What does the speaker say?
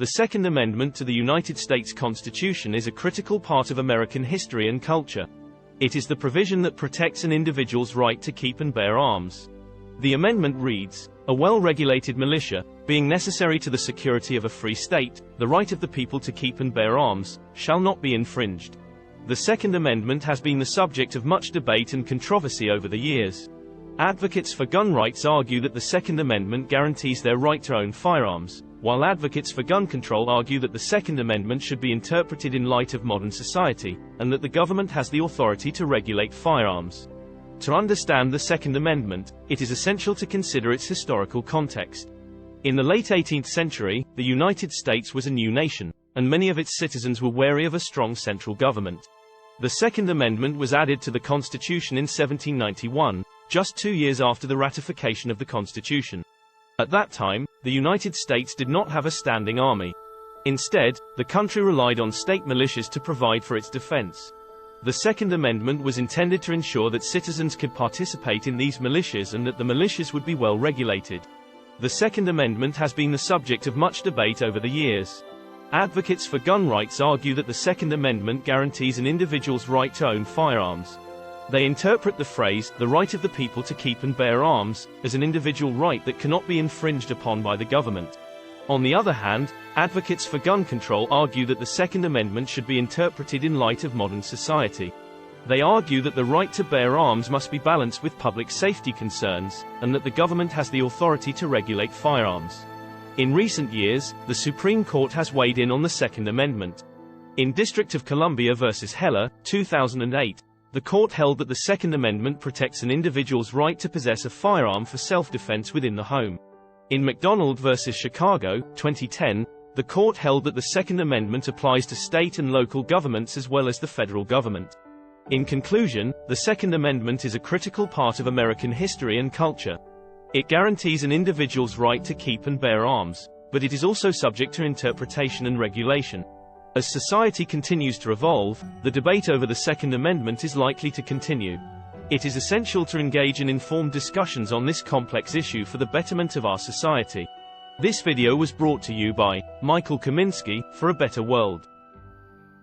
The Second Amendment to the United States Constitution is a critical part of American history and culture. It is the provision that protects an individual's right to keep and bear arms. The amendment reads, "A well-regulated militia, being necessary to the security of a free state, the right of the people to keep and bear arms, shall not be infringed." The Second Amendment has been the subject of much debate and controversy over the years. Advocates for gun rights argue that the Second Amendment guarantees their right to own firearms, while advocates for gun control argue that the Second Amendment should be interpreted in light of modern society, and that the government has the authority to regulate firearms. To understand the Second Amendment, it is essential to consider its historical context. In the late 18th century, the United States was a new nation, and many of its citizens were wary of a strong central government. The Second Amendment was added to the Constitution in 1791, just 2 years after the ratification of the Constitution. At that time, the United States did not have a standing army. Instead, the country relied on state militias to provide for its defense. The Second Amendment was intended to ensure that citizens could participate in these militias and that the militias would be well regulated. The Second Amendment has been the subject of much debate over the years. Advocates for gun rights argue that the Second Amendment guarantees an individual's right to own firearms. They interpret the phrase, "the right of the people to keep and bear arms," as an individual right that cannot be infringed upon by the government. On the other hand, advocates for gun control argue that the Second Amendment should be interpreted in light of modern society. They argue that the right to bear arms must be balanced with public safety concerns, and that the government has the authority to regulate firearms. In recent years, the Supreme Court has weighed in on the Second Amendment. In District of Columbia v. Heller, 2008, the court held that the Second Amendment protects an individual's right to possess a firearm for self-defense within the home. In McDonald v. Chicago, 2010, the court held that the Second Amendment applies to state and local governments as well as the federal government. In conclusion, the Second Amendment is a critical part of American history and culture. It guarantees an individual's right to keep and bear arms, but it is also subject to interpretation and regulation. As society continues to evolve, the debate over the Second Amendment is likely to continue. It is essential to engage in informed discussions on this complex issue for the betterment of our society. This video was brought to you by Michael Kaminsky for a better world.